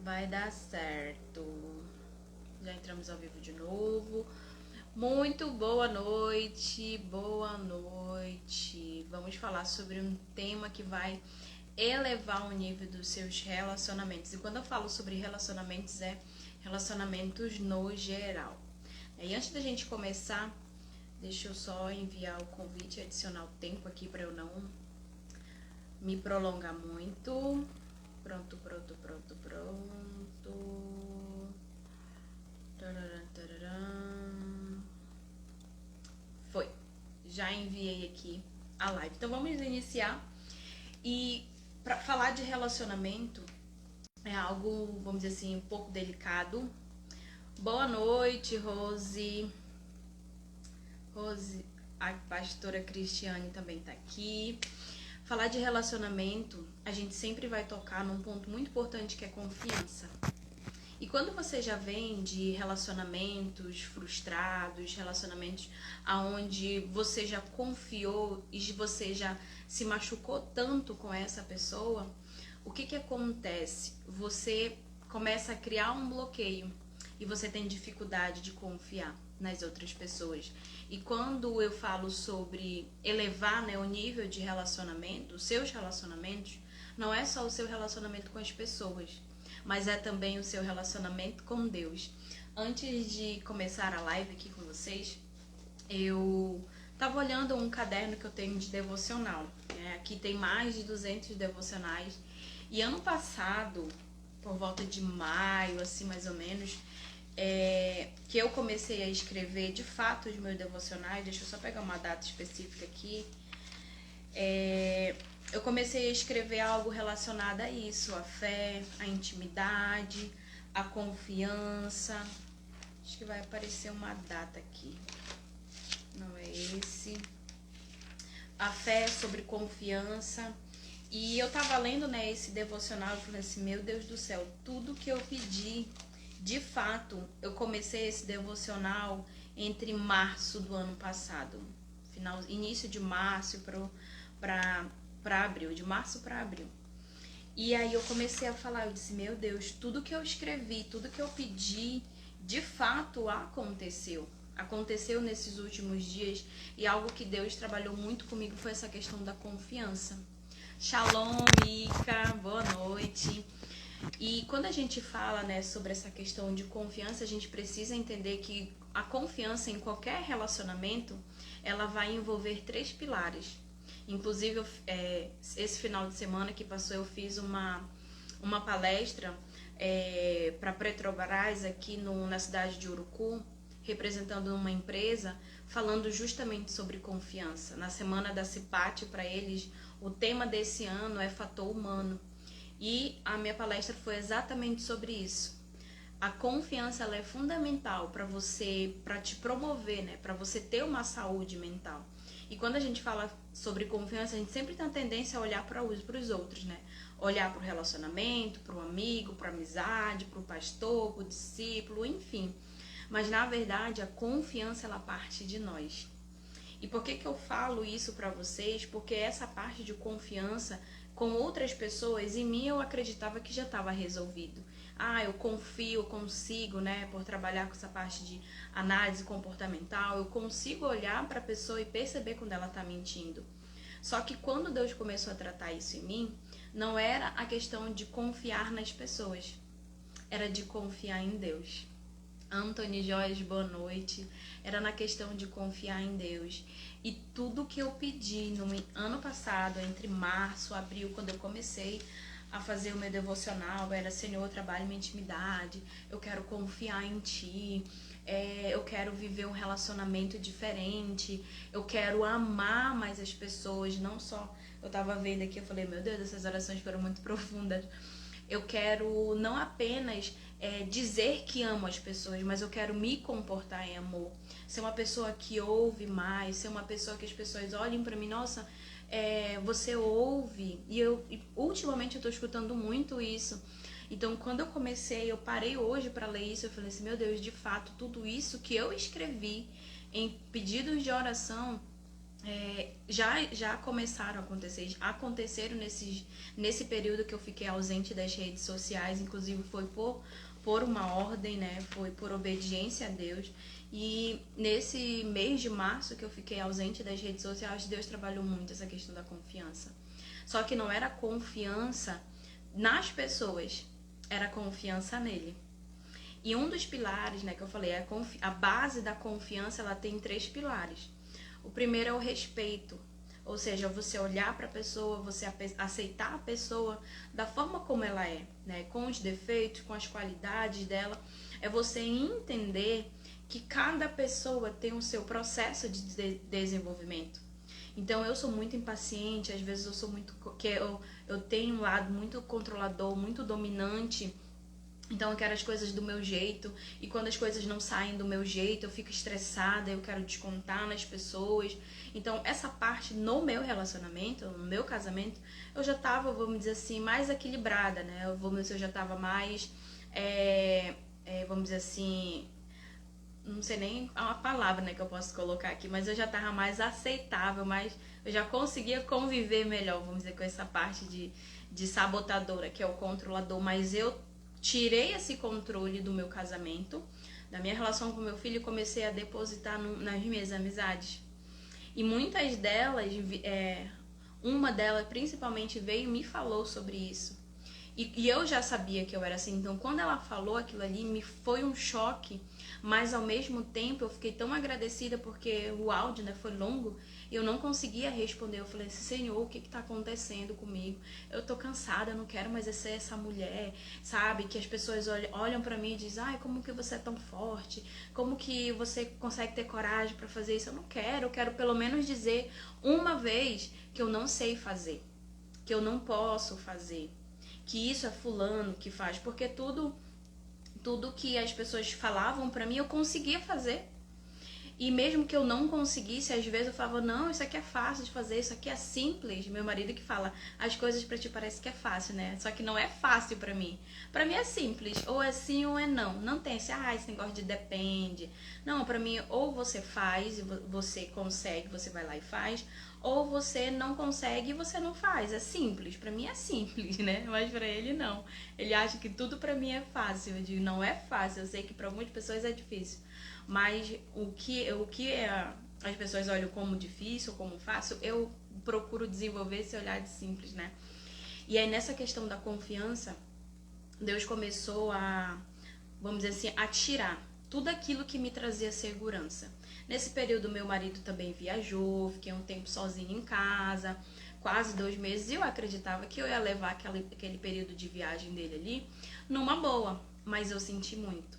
Vai dar certo. Já entramos ao vivo de novo. Muito boa noite, boa noite. Vamos falar sobre um tema que vai elevar o nível dos seus relacionamentos. E quando eu falo sobre relacionamentos, é relacionamentos no geral. E antes da gente começar, deixa eu só enviar o convite e adicionar o tempo aqui para eu não me prolongar muito. Pronto. Foi. Já enviei aqui a live. Então vamos iniciar. E para falar de relacionamento é algo, vamos dizer assim, um pouco delicado. Boa noite, Rose. Rose, a pastora Cristiane também tá aqui. Falar de relacionamento, a gente sempre vai tocar num ponto muito importante que é confiança. E quando você já vem de relacionamentos frustrados, relacionamentos aonde você já confiou e você já se machucou tanto com essa pessoa, o que acontece? Você começa a criar um bloqueio e você tem dificuldade de confiar nas outras pessoas. E quando eu falo sobre elevar, né, o nível de relacionamento, os seus relacionamentos, não é só o seu relacionamento com as pessoas, mas é também o seu relacionamento com Deus. Antes de começar a live aqui com vocês, eu estava olhando um caderno que eu tenho de devocional. Aqui tem mais de 200 devocionais. E ano passado, por volta de maio, assim mais ou menos, que eu comecei a escrever de fato os meus devocionais. Deixa eu só pegar uma data específica aqui. Eu comecei a escrever algo relacionado a isso, a fé, a intimidade, a confiança. Acho que vai aparecer uma data aqui. Não é esse. A fé sobre confiança. E eu tava lendo, né, esse devocional e falei assim, meu Deus do céu, tudo que eu pedi, de fato, eu comecei esse devocional entre março do ano passado. Início de março para abril, de março para abril. E aí eu comecei a falar, eu disse, meu Deus, tudo que eu escrevi, tudo que eu pedi, de fato aconteceu. Aconteceu nesses últimos dias e algo que Deus trabalhou muito comigo foi essa questão da confiança. Shalom, Mica, boa noite. E quando a gente fala, né, sobre essa questão de confiança, a gente precisa entender que a confiança em qualquer relacionamento, ela vai envolver 3 pilares. Inclusive, esse final de semana que passou, eu fiz uma palestra para Petrobras aqui na cidade de Urucu, representando uma empresa, falando justamente sobre confiança. Na semana da CIPAT, para eles, o tema desse ano é fator humano. E a minha palestra foi exatamente sobre isso. A confiança, ela é fundamental para te promover, né? Para você ter uma saúde mental. E quando a gente fala sobre confiança, a gente sempre tem a tendência a olhar para os outros, né? Olhar para o relacionamento, para o amigo, para a amizade, para o pastor, para o discípulo, enfim. Mas na verdade, a confiança, ela parte de nós. E por que eu falo isso para vocês? Porque essa parte de confiança com outras pessoas, em mim eu acreditava que já estava resolvido. Eu confio, eu consigo, né, por trabalhar com essa parte de análise comportamental, eu consigo olhar para a pessoa e perceber quando ela está mentindo. Só que quando Deus começou a tratar isso em mim, não era a questão de confiar nas pessoas, era de confiar em Deus. Anthony Jorge, boa noite. Era na questão de confiar em Deus. E tudo que eu pedi no ano passado, entre março e abril, quando eu comecei a fazer o meu devocional, era, Senhor, trabalhe minha intimidade, eu quero confiar em Ti, eu quero viver um relacionamento diferente, eu quero amar mais as pessoas, não só... Eu tava vendo aqui, eu falei, meu Deus, essas orações foram muito profundas. Eu quero não apenas dizer que amo as pessoas, mas eu quero me comportar em amor. Ser uma pessoa que ouve mais, ser uma pessoa que as pessoas olhem pra mim, nossa, você ouve. E ultimamente eu tô escutando muito isso. Então, quando eu parei hoje para ler isso, eu falei assim, meu Deus, de fato, tudo isso que eu escrevi em pedidos de oração já começaram a acontecer, aconteceram nesse período que eu fiquei ausente das redes sociais, inclusive foi por uma ordem, né? Foi por obediência a Deus. E nesse mês de março que eu fiquei ausente das redes sociais, Deus trabalhou muito essa questão da confiança. Só que não era confiança nas pessoas, era confiança nele. E um dos pilares, né, que eu falei, a base da confiança, ela tem 3 pilares. O primeiro é o respeito, ou seja, você olhar para a pessoa, você aceitar a pessoa da forma como ela é, né, com os defeitos, com as qualidades dela. É você entender que cada pessoa tem o seu processo de desenvolvimento. Então eu sou muito impaciente, às vezes eu sou muito eu tenho um lado muito controlador, muito dominante. Então eu quero as coisas do meu jeito, e quando as coisas não saem do meu jeito, eu fico estressada, eu quero descontar nas pessoas. Então essa parte no meu relacionamento, no meu casamento, eu já tava, vamos dizer assim, mais equilibrada, né? Eu já tava mais, vamos dizer assim, não sei nem a palavra, né, que eu posso colocar aqui, mas eu já tava mais aceitável, mas eu já conseguia conviver melhor, vamos dizer, com essa parte de sabotadora, que é o controlador, mas eu tirei esse controle do meu casamento, da minha relação com meu filho, e comecei a depositar nas minhas amizades. E muitas delas, uma delas principalmente veio e me falou sobre isso. E eu já sabia que eu era assim, então quando ela falou aquilo ali, me foi um choque, mas ao mesmo tempo eu fiquei tão agradecida porque o áudio, né, foi longo e eu não conseguia responder. Eu falei assim, Senhor, o que tá acontecendo comigo? Eu tô cansada, eu não quero mais ser essa mulher, sabe? Que as pessoas olham pra mim e dizem, ai, como que você é tão forte? Como que você consegue ter coragem pra fazer isso? Eu não quero, eu quero pelo menos dizer uma vez que eu não sei fazer, que eu não posso fazer, que isso é fulano que faz, porque tudo que as pessoas falavam pra mim eu conseguia fazer. E mesmo que eu não conseguisse, às vezes eu falava, não, isso aqui é fácil de fazer, isso aqui é simples. Meu marido que fala, as coisas pra ti parece que é fácil, né? Só que não é fácil pra mim. Pra mim é simples, ou é sim ou é não. Não tem esse negócio de depende. Não, pra mim, ou você faz e você consegue, você vai lá e faz, ou você não consegue e você não faz. É simples, pra mim é simples, né? Mas pra ele não. Ele acha que tudo pra mim é fácil. Eu digo, não é fácil, eu sei que pra muitas pessoas é difícil. Mas o que as pessoas olham como difícil, como fácil, eu procuro desenvolver esse olhar de simples, né? E aí nessa questão da confiança, Deus começou a, vamos dizer assim, a tirar tudo aquilo que me trazia segurança. Nesse período meu marido também viajou, fiquei um tempo sozinha em casa, quase 2 meses, e eu acreditava que eu ia levar aquele período de viagem dele ali numa boa, mas eu senti muito.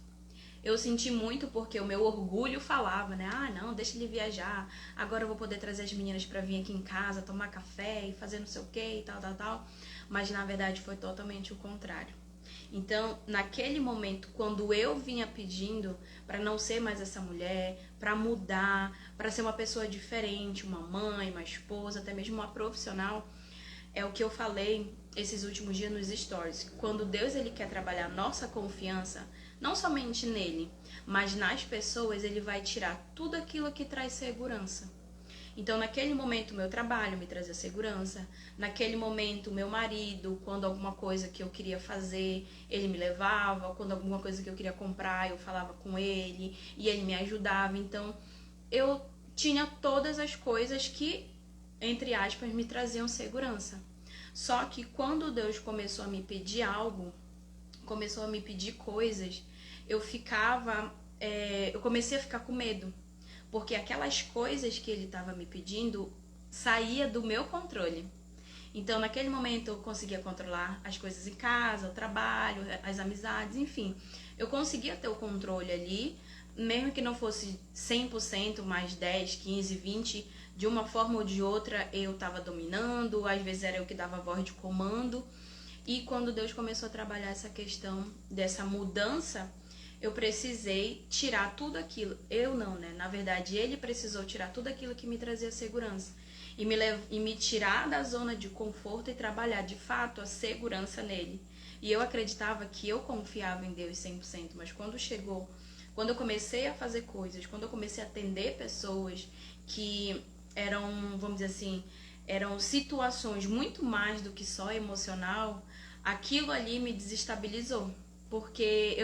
Eu senti muito porque o meu orgulho falava, né? Ah, não, deixa ele viajar. Agora eu vou poder trazer as meninas pra vir aqui em casa, tomar café e fazer não sei o que e tal, tal, tal. Mas na verdade foi totalmente o contrário. Então, naquele momento, quando eu vinha pedindo para não ser mais essa mulher, para mudar, para ser uma pessoa diferente, uma mãe, uma esposa, até mesmo uma profissional, é o que eu falei esses últimos dias nos stories. Quando Deus ele quer trabalhar nossa confiança, não somente nele, mas nas pessoas, ele vai tirar tudo aquilo que traz segurança. Então, naquele momento, o meu trabalho me trazia segurança. Naquele momento, o meu marido, quando alguma coisa que eu queria fazer, ele me levava. Quando alguma coisa que eu queria comprar, eu falava com ele e ele me ajudava. Então, eu tinha todas as coisas que, entre aspas, me traziam segurança. Só que quando Deus começou a me pedir algo, começou a me pedir coisas, eu comecei a ficar com medo, porque aquelas coisas que ele estava me pedindo saía do meu controle. Então, naquele momento, eu conseguia controlar as coisas em casa, o trabalho, as amizades, enfim. Eu conseguia ter o controle ali, mesmo que não fosse 100%, mais 10, 15, 20, de uma forma ou de outra eu estava dominando, às vezes era eu que dava a voz de comando. E quando Deus começou a trabalhar essa questão dessa mudança, eu precisei tirar tudo aquilo. Eu não, né? Na verdade, ele precisou tirar tudo aquilo que me trazia segurança. E me tirar da zona de conforto e trabalhar, de fato, a segurança nele. E eu acreditava que eu confiava em Deus 100%, mas quando eu comecei a fazer coisas, quando eu comecei a atender pessoas que vamos dizer assim, eram situações muito mais do que só emocional, aquilo ali me desestabilizou. Porque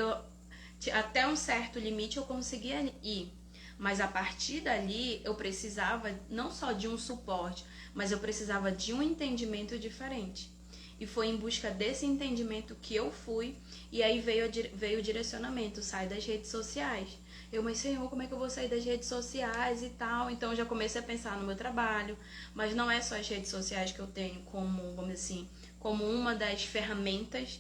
até um certo limite eu conseguia ir. Mas a partir dali eu precisava não só de um suporte, mas eu precisava de um entendimento diferente. E foi em busca desse entendimento que eu fui, e aí veio o direcionamento, sai das redes sociais. Mas Senhor, como é que eu vou sair das redes sociais e tal? Então eu já comecei a pensar no meu trabalho, mas não é só as redes sociais que eu tenho como, vamos dizer assim, como uma das ferramentas,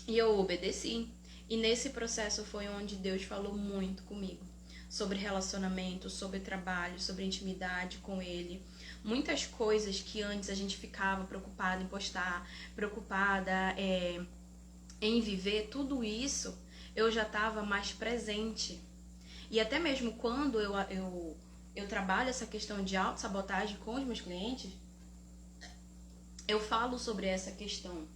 e eu obedeci. E nesse processo foi onde Deus falou muito comigo, sobre relacionamento, sobre trabalho, sobre intimidade com Ele. Muitas coisas que antes a gente ficava preocupada em postar, preocupada em viver, tudo isso eu já estava mais presente. E até mesmo quando eu trabalho essa questão de autossabotagem com os meus clientes, eu falo sobre essa questão.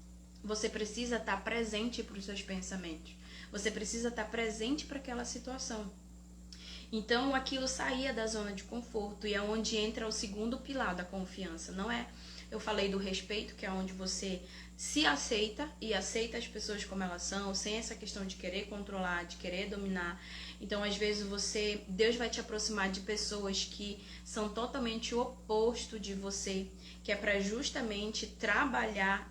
Você precisa estar presente para os seus pensamentos. Você precisa estar presente para aquela situação. Então aquilo saía da zona de conforto, e é onde entra o segundo pilar da confiança. Não é, eu falei do respeito, que é onde você se aceita e aceita as pessoas como elas são, sem essa questão de querer controlar, de querer dominar. Então às vezes Deus vai te aproximar de pessoas que são totalmente o oposto de você, que é para justamente trabalhar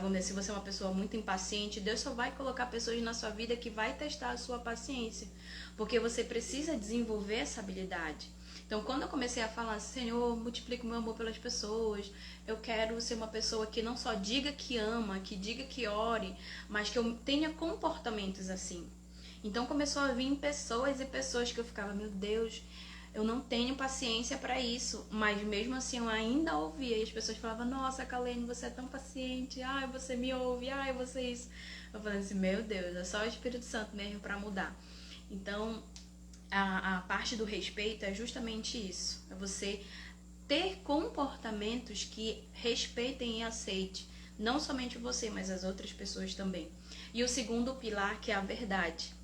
vamos dizer, se você é uma pessoa muito impaciente, Deus só vai colocar pessoas na sua vida que vai testar a sua paciência, porque você precisa desenvolver essa habilidade. Então, quando eu comecei a falar, Senhor, multiplica o meu amor pelas pessoas, eu quero ser uma pessoa que não só diga que ama, que diga que ore, mas que eu tenha comportamentos assim. Então, começou a vir pessoas e pessoas que eu ficava, meu Deus, eu não tenho paciência para isso, mas mesmo assim eu ainda ouvia, e as pessoas falavam, nossa, Kalene, você é tão paciente, ai, você me ouve, ai, você isso. Eu falei assim, meu Deus, é só o Espírito Santo mesmo para mudar. Então, a parte do respeito é justamente isso, é você ter comportamentos que respeitem e aceitem, não somente você, mas as outras pessoas também. E o segundo pilar, que é a verdade.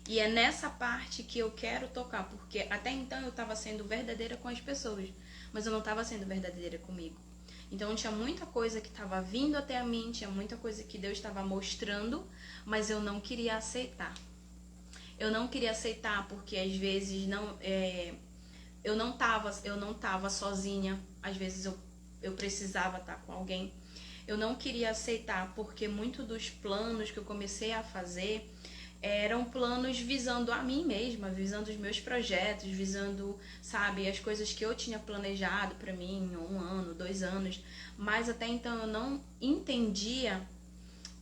E é nessa parte que eu quero tocar, porque até então eu estava sendo verdadeira com as pessoas, mas eu não estava sendo verdadeira comigo. Então tinha muita coisa que estava vindo até a mim, tinha muita coisa que Deus estava mostrando, mas eu não queria aceitar. Eu não queria aceitar porque às vezes eu não tava sozinha, às vezes eu precisava estar com alguém. Eu não queria aceitar porque muito dos planos que eu comecei a fazer eram planos visando a mim mesma, visando os meus projetos, visando, sabe, as coisas que eu tinha planejado para mim, 1 ano, 2 anos, mas até então eu não entendia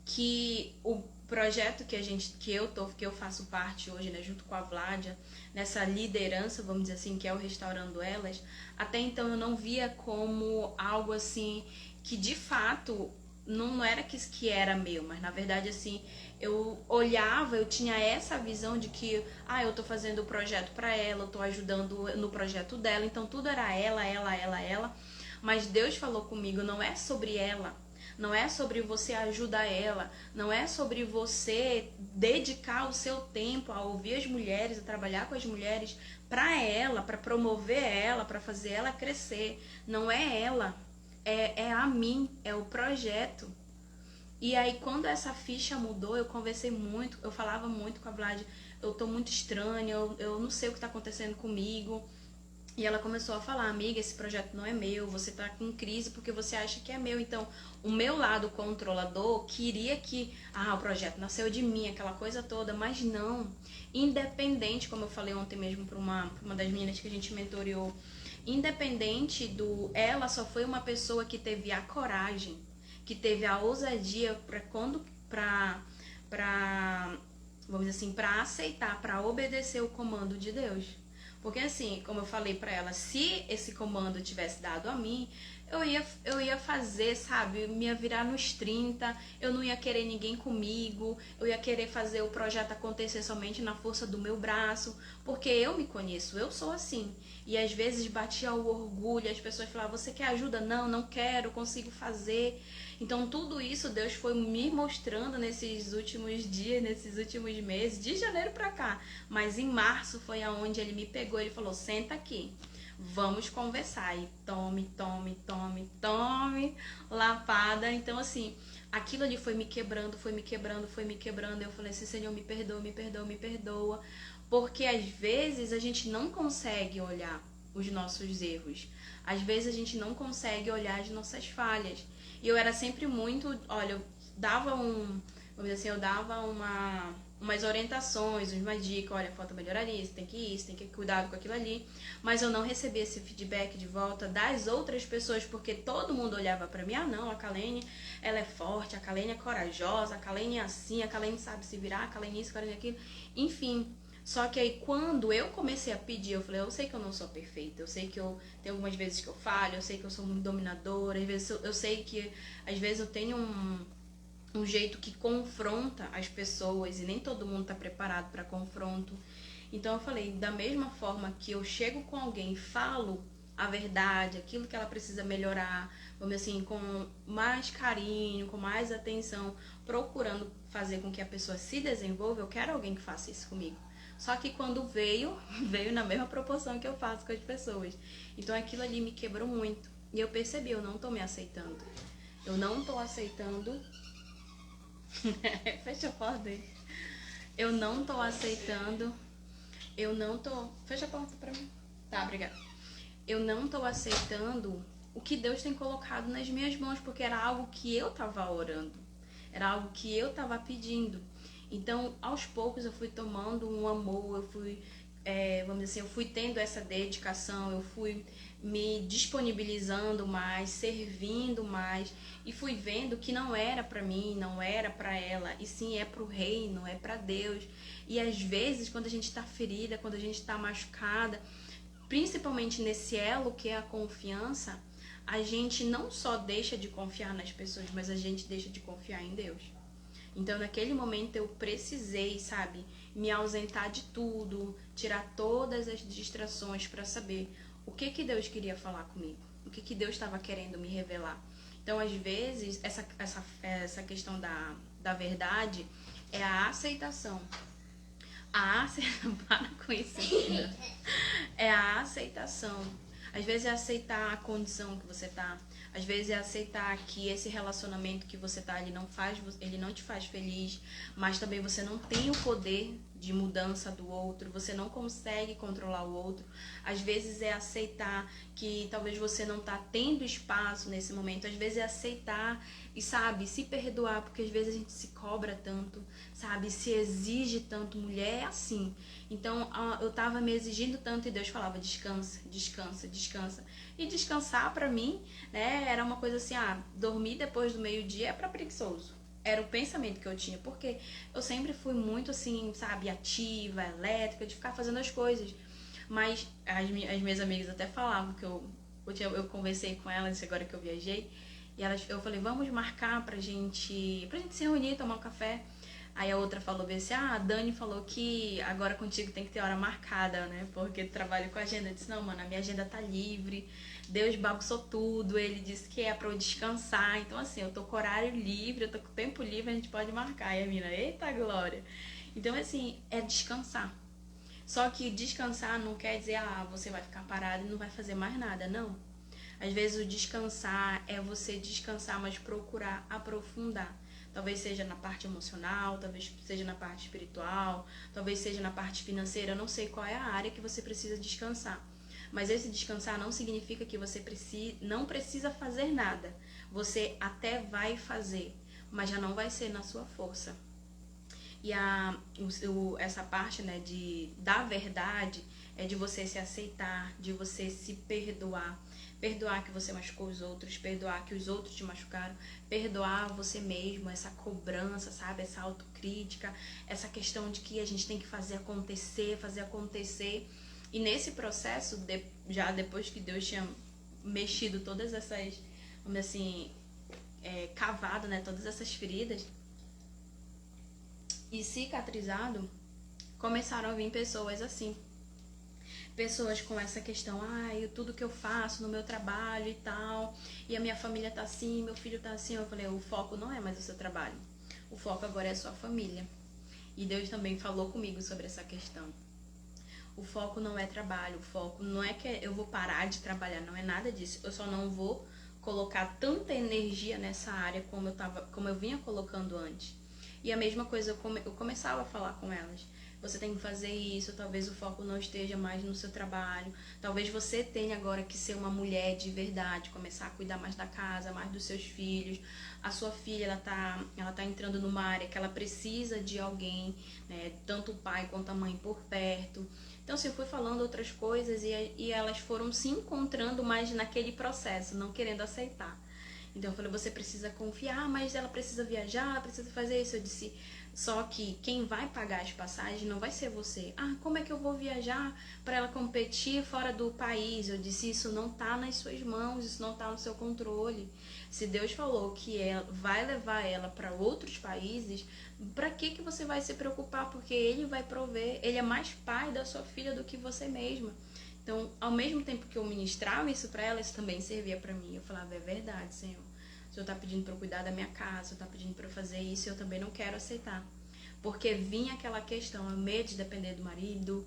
que o projeto que eu faço parte hoje, né, junto com a Vládia, nessa liderança, vamos dizer assim, que é o Restaurando Elas, até então eu não via como algo assim que de fato não era que era meu, mas na verdade assim, eu olhava, eu tinha essa visão de que, eu tô fazendo o projeto para ela, eu tô ajudando no projeto dela, então tudo era ela, mas Deus falou comigo, não é sobre ela, não é sobre você ajudar ela, não é sobre você dedicar o seu tempo a ouvir as mulheres, a trabalhar com as mulheres para ela, para promover ela, para fazer ela crescer. Não é ela, é a mim, é o projeto. E aí quando essa ficha mudou, eu conversei muito, eu falava muito com a Vlad, eu tô muito estranha, eu não sei o que tá acontecendo comigo. E ela começou a falar, amiga, esse projeto não é meu, você tá com crise porque você acha que é meu. Então, o meu lado controlador queria que, o projeto nasceu de mim, aquela coisa toda, mas não. Independente, como eu falei ontem mesmo para uma das meninas que a gente mentoreou, independente ela só foi uma pessoa que teve a coragem, que teve a ousadia vamos dizer assim, para aceitar, para obedecer o comando de Deus. Porque assim, como eu falei pra ela, se esse comando tivesse dado a mim, eu ia fazer, sabe, me ia virar nos 30, eu não ia querer ninguém comigo, eu ia querer fazer o projeto acontecer somente na força do meu braço, porque eu me conheço, eu sou assim. E às vezes batia o orgulho, as pessoas falavam, você quer ajuda? Não, não quero, consigo fazer. Então tudo isso Deus foi me mostrando nesses últimos dias, nesses últimos meses, de janeiro pra cá. Mas em março foi aonde ele me pegou, ele falou, senta aqui. vamos conversar. E tome, lapada. Então, assim, aquilo ali foi me quebrando. Eu falei assim, Senhor, me perdoa. Porque às vezes a gente não consegue olhar os nossos erros. Às vezes a gente não consegue olhar as nossas falhas. E eu era sempre muito, olha, eu dava vamos dizer assim, eu dava umas orientações, uma dica, olha, falta melhoraria, você tem que ir, você tem que cuidar com aquilo ali. Mas eu não recebia esse feedback de volta das outras pessoas, porque todo mundo olhava pra mim, ah não, a Kalene, ela é forte, a Kalene é corajosa, a Kalene é assim, a Kalene sabe se virar, a Kalene isso, a Kalene aquilo, enfim. Só que aí quando eu comecei a pedir, eu falei, eu sei que eu não sou perfeita, eu sei que eu tenho algumas vezes que eu falho, eu sei que eu sou muito dominadora, às vezes eu sei que às vezes eu tenho um jeito que confronta as pessoas e nem todo mundo tá preparado para confronto. Então eu falei, da mesma forma que eu chego com alguém e falo a verdade, aquilo que ela precisa melhorar, vamos dizer assim, com mais carinho, com mais atenção, procurando fazer com que a pessoa se desenvolva, eu quero alguém que faça isso comigo. Só que quando veio na mesma proporção que eu faço com as pessoas. Então aquilo ali me quebrou muito. E eu percebi, eu não tô me aceitando. Eu não tô aceitando. Fecha a porta aí. Eu não tô aceitando. Eu não tô. Fecha a porta pra mim. Tá, obrigada. Eu não tô aceitando o que Deus tem colocado nas minhas mãos, porque era algo que eu tava orando. Era algo que eu tava pedindo. Então, aos poucos eu fui tomando um amor, eu fui, vamos dizer assim, eu fui tendo essa dedicação, eu fui me disponibilizando mais, servindo mais e fui vendo que não era para mim, não era para ela, e sim é para o reino, é para Deus. E às vezes, quando a gente está ferida, quando a gente está machucada, principalmente nesse elo que é a confiança, a gente não só deixa de confiar nas pessoas, mas a gente deixa de confiar em Deus. Então, naquele momento, eu precisei, sabe, me ausentar de tudo, tirar todas as distrações para saber o que Deus queria falar comigo, o que Deus estava querendo me revelar. Então, às vezes, essa questão da verdade é a aceitação. Para com isso, filha. É a aceitação. Às vezes é aceitar a condição que você tá. Às vezes é aceitar que esse relacionamento que você tá, ele não te faz feliz, mas também você não tem o poder de mudança do outro, você não consegue controlar o outro. Às vezes é aceitar que talvez você não tá tendo espaço nesse momento. Às vezes é aceitar e, sabe, se perdoar, porque às vezes a gente se cobra tanto, sabe, se exige tanto. Mulher é assim. Então eu tava me exigindo tanto e Deus falava, descansa, descansa, descansa. E descansar pra mim, né, era uma coisa assim, dormir depois do meio-dia é pra preguiçoso. Era o pensamento que eu tinha, porque eu sempre fui muito assim, sabe, ativa, elétrica, de ficar fazendo as coisas. Mas as minhas amigas até falavam que eu conversei com elas agora que eu viajei, e eu falei, vamos marcar pra gente se reunir, tomar um café. Aí a outra falou assim, a Dani falou que agora contigo tem que ter hora marcada, né? Porque trabalho com a agenda. Eu disse, não, mano, a minha agenda tá livre. Deus bagunçou tudo. Ele disse que é pra eu descansar. Então, assim, eu tô com horário livre, eu tô com tempo livre, a gente pode marcar. E a mina, eita glória. Então, assim, é descansar. Só que descansar não quer dizer, você vai ficar parado e não vai fazer mais nada. Não. Às vezes o descansar é você descansar, mas procurar aprofundar. Talvez seja na parte emocional, talvez seja na parte espiritual, talvez seja na parte financeira. Eu não sei qual é a área que você precisa descansar. Mas esse descansar não significa que você não precisa fazer nada. Você até vai fazer, mas já não vai ser na sua força. E essa parte, né, da verdade é de você se aceitar, de você se perdoar. Perdoar que você machucou os outros, perdoar que os outros te machucaram, perdoar você mesmo, essa cobrança, sabe? Essa autocrítica, essa questão de que a gente tem que fazer acontecer. E nesse processo, já depois que Deus tinha mexido todas essas, vamos dizer assim, cavado, né? Todas essas feridas e cicatrizado, começaram a vir pessoas assim. Pessoas com essa questão, tudo que eu faço no meu trabalho e tal, e a minha família tá assim, meu filho tá assim. Eu falei, o foco não é mais o seu trabalho, o foco agora é a sua família. E Deus também falou comigo sobre essa questão. o foco não é trabalho, o foco não é que eu vou parar de trabalhar, não é nada disso. Eu só não vou colocar tanta energia nessa área como eu vinha colocando antes. E a mesma coisa, eu começava a falar com elas. Você tem que fazer isso, talvez o foco não esteja mais no seu trabalho. Talvez você tenha agora que ser uma mulher de verdade, começar a cuidar mais da casa, mais dos seus filhos. A sua filha, ela tá entrando numa área que ela precisa de alguém, né? Tanto o pai quanto a mãe por perto. Então, assim, eu fui falando outras coisas e elas foram se encontrando mais naquele processo, não querendo aceitar. Então eu falei, você precisa confiar, mas ela precisa viajar, ela precisa fazer isso. Eu disse, só que quem vai pagar as passagens não vai ser você. Ah, como é que eu vou viajar para ela competir fora do país? Eu disse, isso não tá nas suas mãos, isso não tá no seu controle. Se Deus falou que vai levar ela para outros países, para que você vai se preocupar? Porque Ele vai prover, Ele é mais pai da sua filha do que você mesma. Então, ao mesmo tempo que eu ministrava isso para ela, isso também servia para mim. Eu falava, é verdade, Senhor. O Senhor está pedindo para eu cuidar da minha casa, o Senhor está pedindo para eu fazer isso, e eu também não quero aceitar. Porque vinha aquela questão, medo de depender do marido,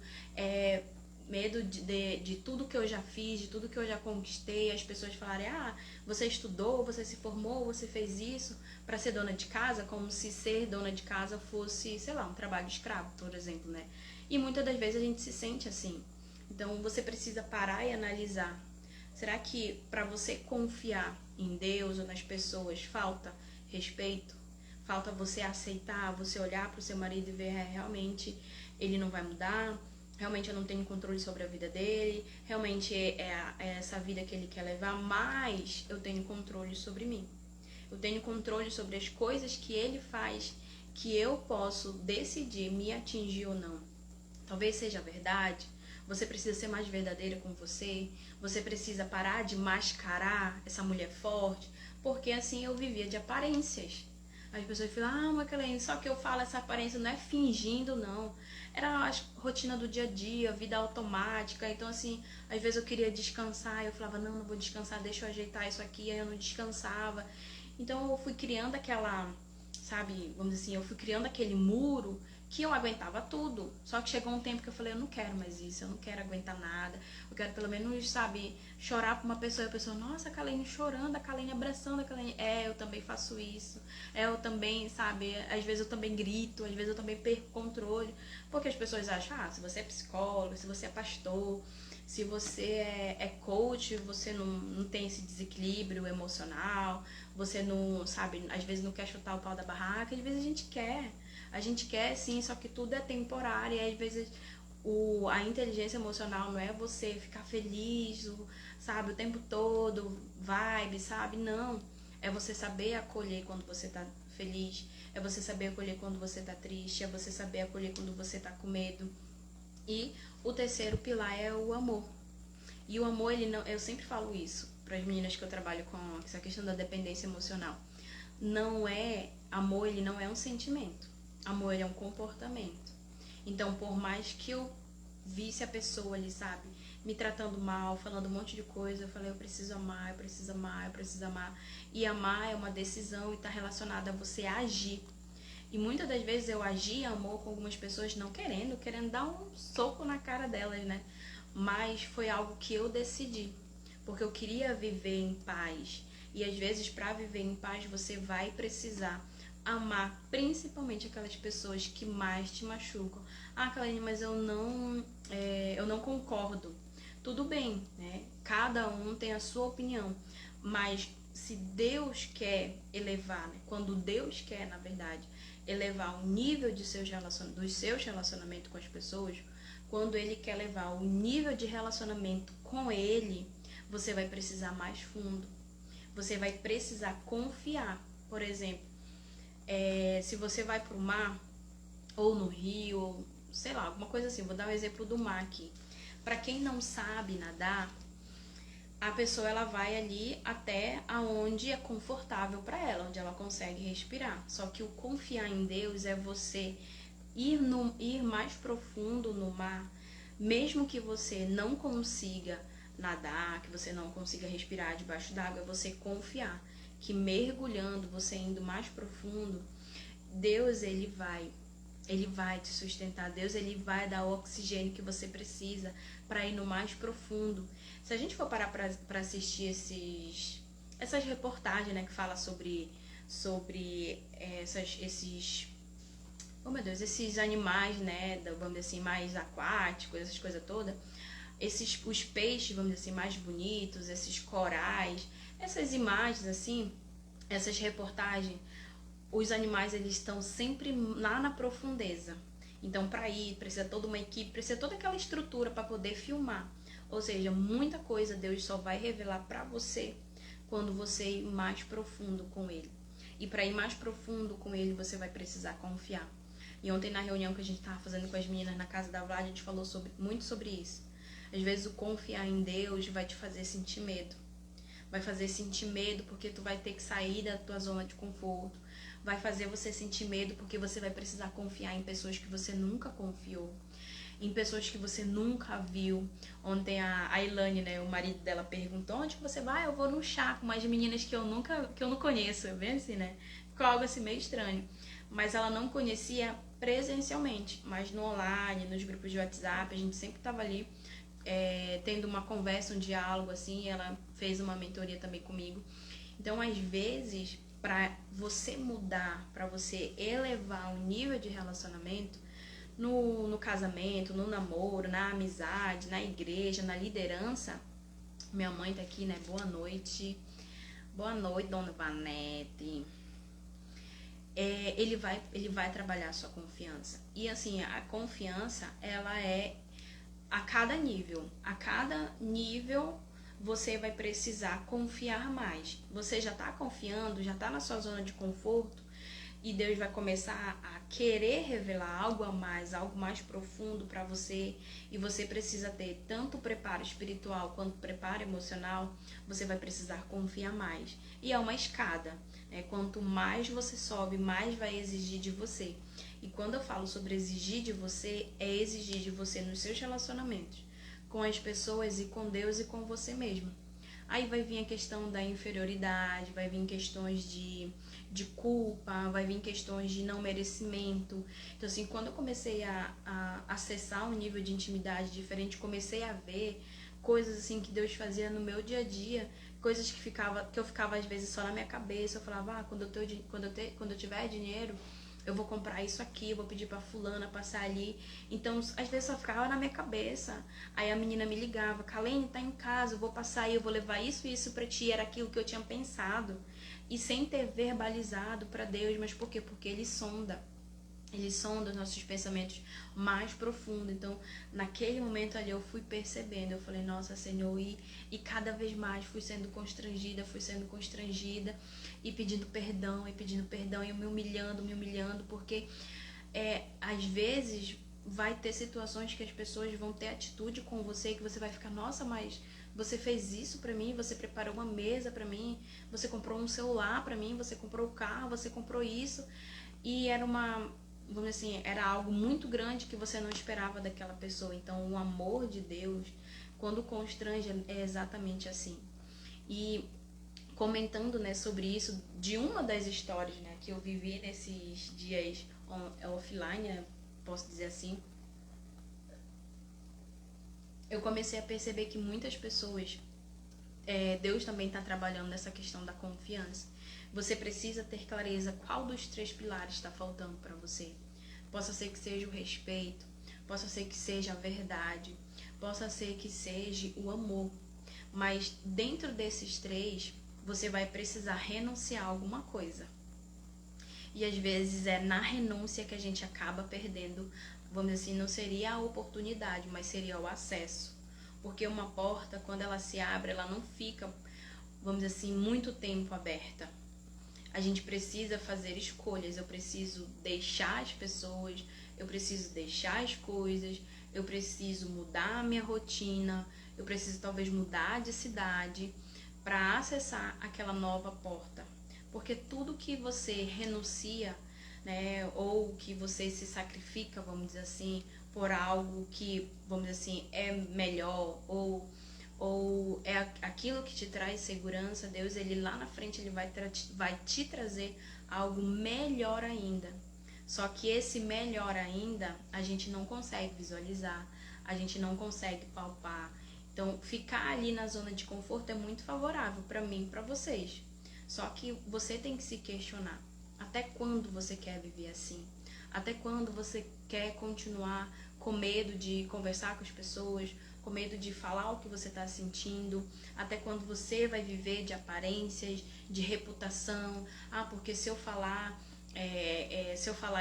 medo de tudo que eu já fiz, de tudo que eu já conquistei, as pessoas falarem, ah, você estudou, você se formou, você fez isso para ser dona de casa, como se ser dona de casa fosse, sei lá, um trabalho escravo, por exemplo, né? E muitas das vezes a gente se sente assim. Então você precisa parar e analisar. Será que para você confiar em Deus ou nas pessoas falta respeito? Falta você aceitar, você olhar para o seu marido e ver realmente ele não vai mudar? Realmente eu não tenho controle sobre a vida dele? Realmente é essa vida que ele quer levar? Mas eu tenho controle sobre mim. Eu tenho controle sobre as coisas que ele faz, que eu posso decidir me atingir ou não. Talvez seja verdade. Você precisa ser mais verdadeira com você. Você precisa parar de mascarar essa mulher forte. Porque assim eu vivia de aparências. As pessoas falam, ah, Macarena, só que eu falo, essa aparência não é fingindo, não. Era a rotina do dia a dia, vida automática. Então, assim, às vezes eu queria descansar. Eu falava, não vou descansar, deixa eu ajeitar isso aqui. Aí eu não descansava. Então eu fui criando sabe, vamos dizer assim, eu fui criando aquele muro que eu aguentava tudo. Só que chegou um tempo que eu falei, eu não quero mais isso, eu não quero aguentar nada. Eu quero pelo menos, sabe, chorar pra uma pessoa e a pessoa, nossa, a Kalene chorando, a Kalene abraçando, a Kalene... eu também faço isso. Eu também, sabe, às vezes eu também grito, às vezes eu também perco o controle. Porque as pessoas acham, se você é psicólogo, se você é pastor, se você é coach, você não tem esse desequilíbrio emocional, você não, sabe, às vezes não quer chutar o pau da barraca, às vezes a gente quer. A gente quer sim, só que tudo é temporário. E às vezes a inteligência emocional não é você ficar feliz, sabe, o tempo todo, vibe, sabe? Não. É você saber acolher quando você tá feliz. É você saber acolher quando você tá triste. É você saber acolher quando você tá com medo. E o terceiro pilar é o amor. E o amor, ele não, eu sempre falo isso para as meninas que eu trabalho com essa questão da dependência emocional. Não é amor, ele não é um sentimento. Amor, ele é um comportamento. Então, por mais que eu visse a pessoa ali, sabe, me tratando mal, falando um monte de coisa, eu falei, eu preciso amar, eu preciso amar, eu preciso amar. E amar é uma decisão e está relacionada a você agir. E muitas das vezes eu agi amor com algumas pessoas não querendo dar um soco na cara delas, né? Mas foi algo que eu decidi, porque eu queria viver em paz. E às vezes, para viver em paz, você vai precisar amar principalmente aquelas pessoas que mais te machucam. Ah, Kalene, mas eu não concordo. Tudo bem, né? Cada um tem a sua opinião, mas se Deus quer elevar, né? Quando Deus quer, na verdade, elevar o nível dos seus relacionamentos com as pessoas, quando Ele quer levar o nível de relacionamento com Ele, você vai precisar mais fundo. Você vai precisar confiar. Por exemplo, se você vai para o mar, ou no rio, ou sei lá, alguma coisa assim. Vou dar um exemplo do mar aqui. Para quem não sabe nadar, a pessoa ela vai ali até aonde é confortável para ela, onde ela consegue respirar. Só que o confiar em Deus é você ir mais profundo no mar, mesmo que você não consiga nadar, que você não consiga respirar debaixo d'água, é você confiar que mergulhando, você indo mais profundo, Deus ele vai Ele vai te sustentar. Deus, ele vai dar o oxigênio que você precisa para ir no mais profundo. Se a gente for parar para assistir essas reportagens, né, que fala sobre esses, oh meu Deus, esses animais, né, vamos dizer assim, mais aquáticos, essas coisas todas, os peixes, vamos dizer assim, mais bonitos, esses corais, essas imagens assim, essas reportagens, os animais, eles estão sempre lá na profundeza. Então, para ir, precisa toda uma equipe, precisa toda aquela estrutura para poder filmar. Ou seja, muita coisa Deus só vai revelar para você quando você ir mais profundo com Ele. E para ir mais profundo com Ele, você vai precisar confiar. E ontem, na reunião que a gente estava fazendo com as meninas na casa da Vlad, a gente falou muito sobre isso. Às vezes, o confiar em Deus vai te fazer sentir medo. Vai fazer sentir medo porque tu vai ter que sair da tua zona de conforto. Vai fazer você sentir medo porque você vai precisar confiar em pessoas que você nunca confiou, em pessoas que você nunca viu. Ontem a Ilane, né, o marido dela, perguntou: onde que você vai? Eu vou no chá com umas meninas que eu não conheço. É bem assim, né? Ficou algo assim meio estranho. Mas ela não conhecia presencialmente, mas no online, nos grupos de WhatsApp, a gente sempre estava ali tendo uma conversa, um diálogo assim. Ela fez uma mentoria também comigo. Então, às vezes, para você mudar, para você elevar o nível de relacionamento no casamento, no namoro, na amizade, na igreja, na liderança. Minha mãe tá aqui, né? Boa noite. Boa noite, dona Vanete. Ele vai trabalhar a sua confiança. E assim, a confiança, ela é a cada nível. A cada nível você vai precisar confiar mais. Você já está confiando, já está na sua zona de conforto, e Deus vai começar a querer revelar algo a mais, algo mais profundo para você, e você precisa ter tanto preparo espiritual quanto preparo emocional. Você vai precisar confiar mais. E é uma escada, né? Quanto mais você sobe, mais vai exigir de você. E quando eu falo sobre exigir de você, é exigir de você nos seus relacionamentos, com as pessoas e com Deus e com você mesmo. Aí vai vir a questão da inferioridade, vai vir questões de culpa, vai vir questões de não merecimento. Então, assim, quando eu comecei a acessar um nível de intimidade diferente, comecei a ver coisas assim que Deus fazia no meu dia a dia, coisas que eu ficava às vezes só na minha cabeça. Eu falava, quando eu tiver dinheiro, eu vou comprar isso aqui, eu vou pedir pra fulana passar ali. Então, às vezes só ficava na minha cabeça. Aí a menina me ligava: Kalene, tá em casa, eu vou passar aí, eu vou levar isso e isso pra ti. Era aquilo que eu tinha pensado. E sem ter verbalizado pra Deus. Mas por quê? Porque Ele sonda. Ele sonda os nossos pensamentos mais profundo. Então, naquele momento ali, eu fui percebendo. Eu falei, nossa, Senhor, e cada vez mais fui sendo constrangida, e pedindo perdão, e me humilhando, porque às vezes vai ter situações que as pessoas vão ter atitude com você, que você vai ficar, nossa, mas você fez isso pra mim, você preparou uma mesa pra mim, você comprou um celular pra mim, você comprou o carro, você comprou isso. E vamos dizer assim, era algo muito grande que você não esperava daquela pessoa. Então, o amor de Deus, quando constrange, é exatamente assim. E comentando, né, sobre isso, de uma das histórias, né, que eu vivi nesses dias offline, né, posso dizer assim, eu comecei a perceber que muitas pessoas, Deus também está trabalhando nessa questão da confiança. Você precisa ter clareza qual dos 3 pilares está faltando para você. Possa ser que seja o respeito, possa ser que seja a verdade, possa ser que seja o amor. Mas dentro desses 3, você vai precisar renunciar a alguma coisa. E às vezes é na renúncia que a gente acaba perdendo, vamos dizer assim, não seria a oportunidade, mas seria o acesso. Porque uma porta, quando ela se abre, ela não fica, vamos dizer assim, muito tempo aberta. A gente precisa fazer escolhas. Eu preciso deixar as pessoas, eu preciso deixar as coisas, eu preciso mudar a minha rotina, eu preciso talvez mudar de cidade para acessar aquela nova porta. Porque tudo que você renuncia, né, ou que você se sacrifica, vamos dizer assim, por algo que, vamos dizer assim, é melhor, ou é aquilo que te traz segurança, Deus, ele lá na frente, ele vai te trazer algo melhor ainda. Só que esse melhor ainda, a gente não consegue visualizar, a gente não consegue palpar. Então, ficar ali na zona de conforto é muito favorável para mim e para vocês. Só que você tem que se questionar. Até quando você quer viver assim? Até quando você quer continuar com medo de conversar com as pessoas, com medo de falar o que você está sentindo? Até quando você vai viver de aparências, de reputação? Ah, porque se eu falar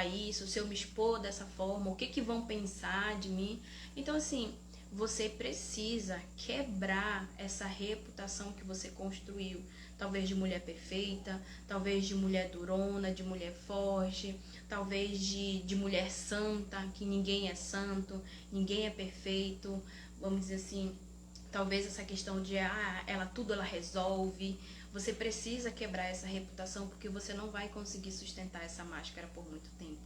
isso, se eu me expor dessa forma, o que que vão pensar de mim? Então, assim, você precisa quebrar essa reputação que você construiu. Talvez de mulher perfeita, talvez de mulher durona, de mulher forte, talvez de mulher santa, que ninguém é santo, ninguém é perfeito. Vamos dizer assim, talvez essa questão de ela tudo ela resolve. Você precisa quebrar essa reputação, porque você não vai conseguir sustentar essa máscara por muito tempo.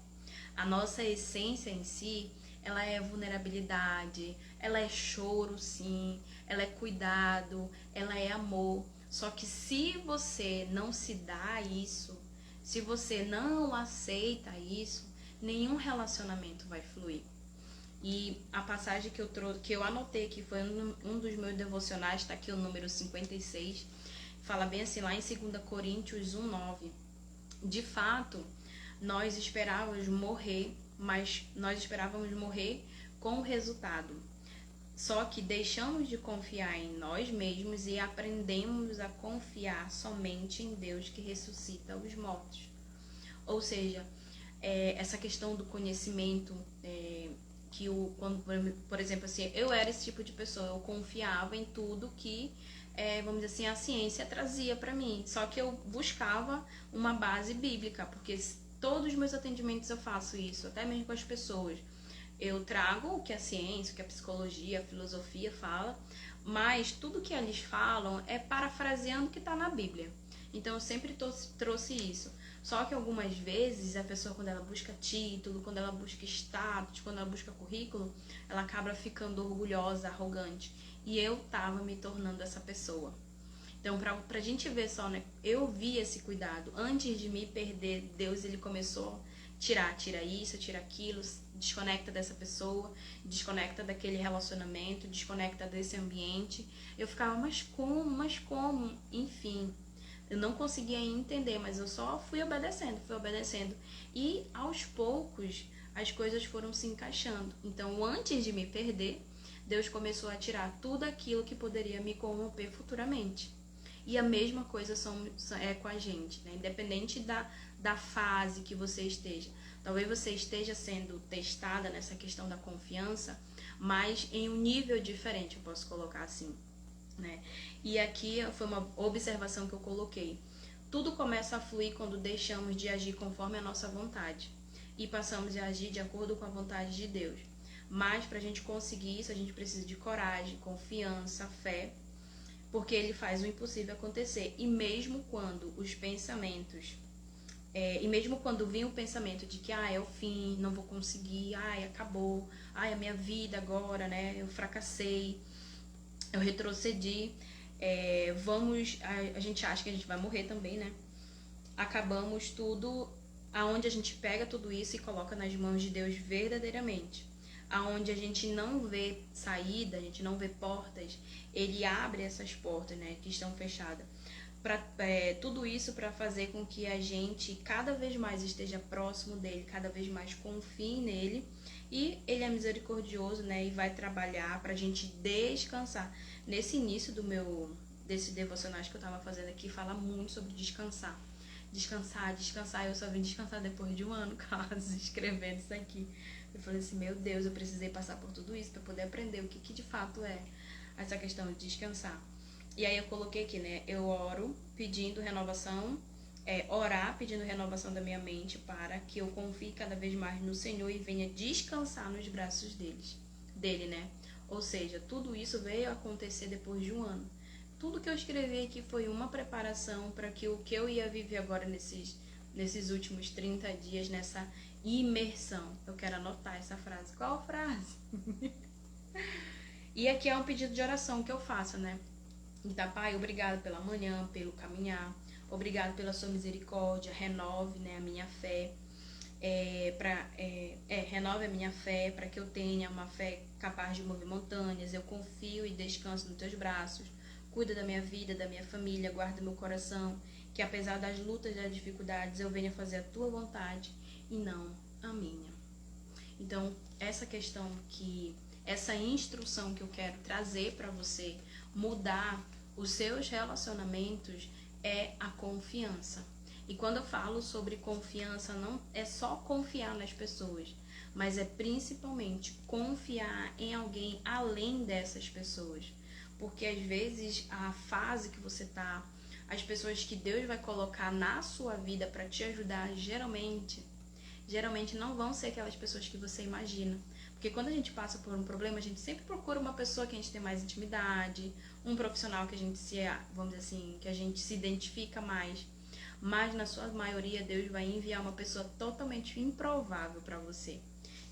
A nossa essência em si, ela é vulnerabilidade, ela é choro sim, ela é cuidado, ela é amor. Só que se você não se dá isso, se você não aceita isso, nenhum relacionamento vai fluir. E a passagem que eu anotei aqui foi um dos meus devocionais, está aqui o número 56, fala bem assim, lá em 2 Coríntios 1:9. De fato, nós esperávamos morrer, mas nós esperávamos morrer com o resultado. Só que deixamos de confiar em nós mesmos e aprendemos a confiar somente em Deus que ressuscita os mortos. Ou seja, essa questão do conhecimento, quando, por exemplo, assim, eu era esse tipo de pessoa, eu confiava em tudo que, vamos dizer assim, a ciência trazia para mim. Só que eu buscava uma base bíblica, porque todos os meus atendimentos eu faço isso, até mesmo com as pessoas. Eu trago o que a ciência, o que a psicologia, a filosofia fala, mas tudo que eles falam é parafraseando o que está na Bíblia. Então eu sempre trouxe isso. Só que algumas vezes a pessoa, quando ela busca título, quando ela busca status, quando ela busca currículo, ela acaba ficando orgulhosa, arrogante. E eu tava me tornando essa pessoa. Então, pra gente ver só, né? Eu vi esse cuidado. Antes de me perder, Deus, ele começou tira isso, tira aquilo, desconecta dessa pessoa, desconecta daquele relacionamento, desconecta desse ambiente. Eu ficava, mas como? Enfim, eu não conseguia entender, mas eu só fui obedecendo. E aos poucos as coisas foram se encaixando. Então, antes de me perder, Deus começou a tirar tudo aquilo que poderia me corromper futuramente. E a mesma coisa é com a gente, né? Independente da fase que você esteja. Talvez você esteja sendo testada nessa questão da confiança, mas em um nível diferente, eu posso colocar assim, né? E aqui foi uma observação que eu coloquei. Tudo começa a fluir quando deixamos de agir conforme a nossa vontade e passamos a agir de acordo com a vontade de Deus. Mas para a gente conseguir isso, a gente precisa de coragem, confiança, fé, porque ele faz o impossível acontecer. E mesmo quando os pensamentos, e mesmo quando vem o pensamento de que é o fim, não vou conseguir, acabou, a minha vida agora, né, eu fracassei, eu retrocedi, a gente acha que a gente vai morrer também, né? Acabamos tudo, aonde a gente pega tudo isso e coloca nas mãos de Deus verdadeiramente. Aonde a gente não vê saída, a gente não vê portas, ele abre essas portas, né, que estão fechadas. Tudo isso para fazer com que a gente cada vez mais esteja próximo dele, cada vez mais confie nele. E ele é misericordioso, né, e vai trabalhar para a gente descansar. Nesse início desse devocionais que eu estava fazendo aqui, fala muito sobre descansar. Descansar. Eu só vim descansar depois de um ano quase escrevendo isso aqui. Eu falei assim, meu Deus, eu precisei passar por tudo isso para poder aprender o que de fato é essa questão de descansar. E aí eu coloquei aqui, né, eu oro pedindo renovação, orar pedindo renovação da minha mente para que eu confie cada vez mais no Senhor e venha descansar nos braços dele, né? Ou seja, tudo isso veio acontecer depois de um ano. Tudo que eu escrevi aqui foi uma preparação para que o que eu ia viver agora nesses últimos 30 dias, nessa imersão. Eu quero anotar essa frase. Qual frase? E aqui é um pedido de oração que eu faço, né? Então, Pai, obrigado pela manhã, pelo caminhar. Obrigado pela sua misericórdia. Renove, né, a minha fé. renove a minha fé, para que eu tenha uma fé capaz de mover montanhas. Eu confio e descanso nos teus braços. Cuida da minha vida, da minha família, guarda meu coração, que apesar das lutas e das dificuldades, eu venha fazer a tua vontade e não a minha. Então, essa instrução que eu quero trazer para você mudar os seus relacionamentos é a confiança. E quando eu falo sobre confiança, não é só confiar nas pessoas, mas é principalmente confiar em alguém além dessas pessoas. Porque às vezes a fase que você tá, as pessoas que Deus vai colocar na sua vida para te ajudar, geralmente não vão ser aquelas pessoas que você imagina. Porque quando a gente passa por um problema, a gente sempre procura uma pessoa que a gente tem mais intimidade, um profissional que a gente vamos dizer assim, que a gente se identifica mais. Mas na sua maioria Deus vai enviar uma pessoa totalmente improvável para você.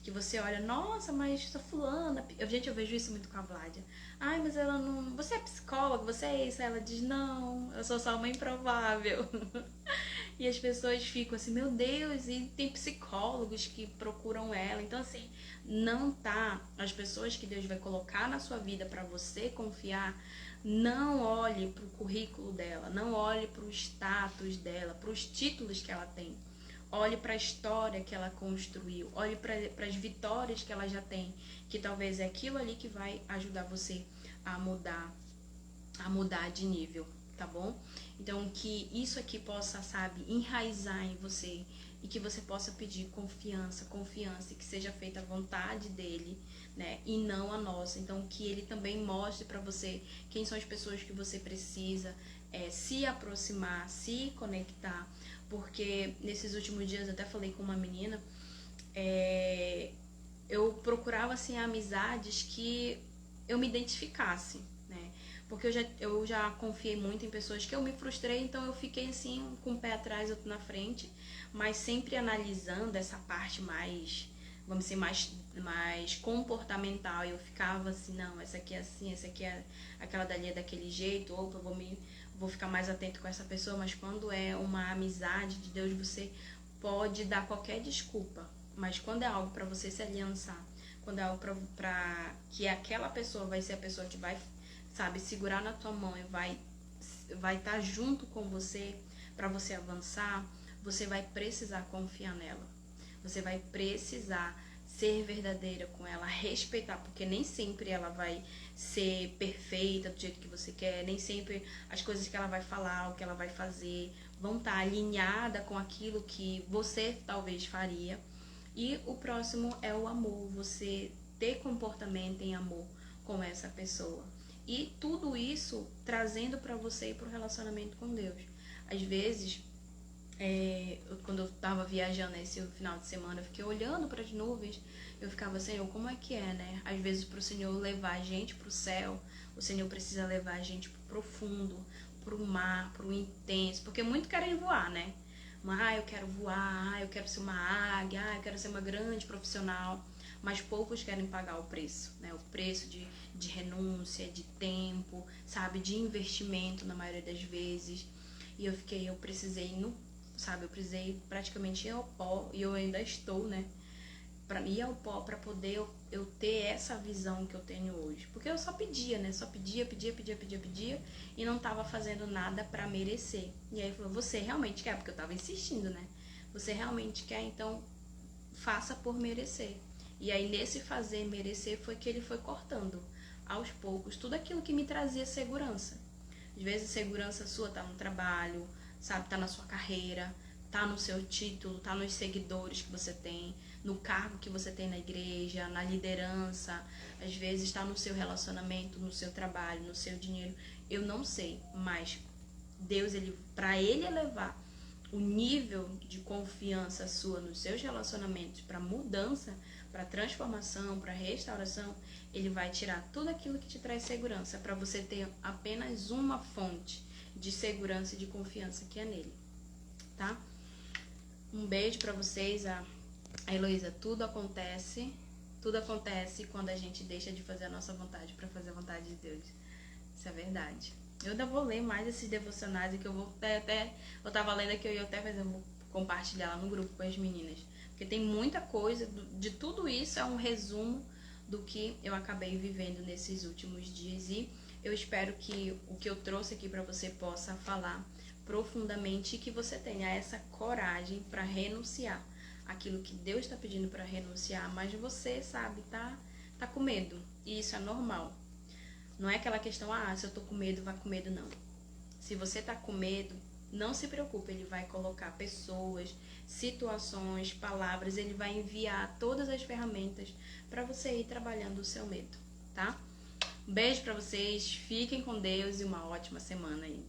Que você olha, nossa, mas essa fulana... eu vejo isso muito com a Vládia. Ai, mas ela não... Você é psicóloga, você é isso? Ela diz, não, eu sou só uma improvável. E as pessoas ficam assim, meu Deus, e tem psicólogos que procuram ela. Então, assim, não tá... As pessoas que Deus vai colocar na sua vida para você confiar, não olhe pro currículo dela, não olhe pro status dela, pros títulos que ela tem. Olhe para a história que ela construiu, olhe para as vitórias que ela já tem, que talvez é aquilo ali que vai ajudar você a mudar de nível, tá bom? Então, que isso aqui possa, sabe, enraizar em você e que você possa pedir confiança, e que seja feita a vontade dele, né, e não a nossa. Então, que ele também mostre para você quem são as pessoas que você precisa se aproximar, se conectar, porque nesses últimos dias eu até falei com uma menina, eu procurava assim amizades que eu me identificasse, né? Porque eu já confiei muito em pessoas que eu me frustrei, então eu fiquei assim com o pé atrás, outro na frente, mas sempre analisando essa parte mais, vamos dizer, mais comportamental. Eu ficava assim, não, essa aqui é assim, essa aqui é aquela dali é daquele jeito, opa, vou ficar mais atento com essa pessoa. Mas quando é uma amizade de Deus, você pode dar qualquer desculpa, mas quando é algo para você se aliançar, quando é algo para que aquela pessoa vai ser a pessoa que vai, sabe, segurar na tua mão e vai estar junto com você para você avançar, você vai precisar confiar nela. Você vai precisar ser verdadeira com ela, respeitar, porque nem sempre ela vai ser perfeita do jeito que você quer, nem sempre as coisas que ela vai falar, o que ela vai fazer, vão estar alinhada com aquilo que você talvez faria. E o próximo é o amor, você ter comportamento em amor com essa pessoa. E tudo isso trazendo para você e para o relacionamento com Deus. Às vezes, quando eu estava viajando esse final de semana, eu fiquei olhando para as nuvens, eu ficava, Senhor, como é que é, né? Às vezes, para o Senhor levar a gente para o céu, o Senhor precisa levar a gente para o profundo, para o mar, para o intenso, porque muitos querem voar, né? Eu quero voar, eu quero ser uma águia, eu quero ser uma grande profissional, mas poucos querem pagar o preço, né? O preço de renúncia, de tempo, sabe? De investimento na maioria das vezes. E eu precisei praticamente ir ao pó, e eu ainda estou, né? Para ir ao pó para poder eu ter essa visão que eu tenho hoje. Porque eu só pedia, né? Só pedia e não tava fazendo nada para merecer. E aí ele falou, você realmente quer? Porque eu tava insistindo, né? Você realmente quer? Então faça por merecer. E aí nesse fazer merecer foi que ele foi cortando aos poucos tudo aquilo que me trazia segurança. Às vezes a segurança sua tá no trabalho, sabe? Tá na sua carreira, tá no seu título, tá nos seguidores que você tem, no cargo que você tem na igreja, na liderança, às vezes está no seu relacionamento, no seu trabalho, no seu dinheiro. Eu não sei, mas Deus, para ele elevar o nível de confiança sua nos seus relacionamentos para mudança, para transformação, para restauração, ele vai tirar tudo aquilo que te traz segurança, para você ter apenas uma fonte de segurança e de confiança que é nele, tá? Um beijo para vocês. A Heloísa, tudo acontece quando a gente deixa de fazer a nossa vontade para fazer a vontade de Deus. Isso é verdade. Eu ainda vou ler mais esses devocionais que eu vou eu tava lendo aqui, eu ia até fazer, eu vou compartilhar lá no grupo com as meninas, Porque tem muita coisa, de tudo isso é um resumo do que eu acabei vivendo nesses últimos dias. E eu espero que o que eu trouxe aqui para você possa falar profundamente e que você tenha essa coragem para renunciar aquilo que Deus está pedindo para renunciar, mas você sabe, tá com medo. E isso é normal. Não é aquela questão, se eu tô com medo, vai com medo, não. Se você tá com medo, não se preocupe, ele vai colocar pessoas, situações, palavras, ele vai enviar todas as ferramentas para você ir trabalhando o seu medo, tá? Um beijo para vocês, fiquem com Deus e uma ótima semana aí.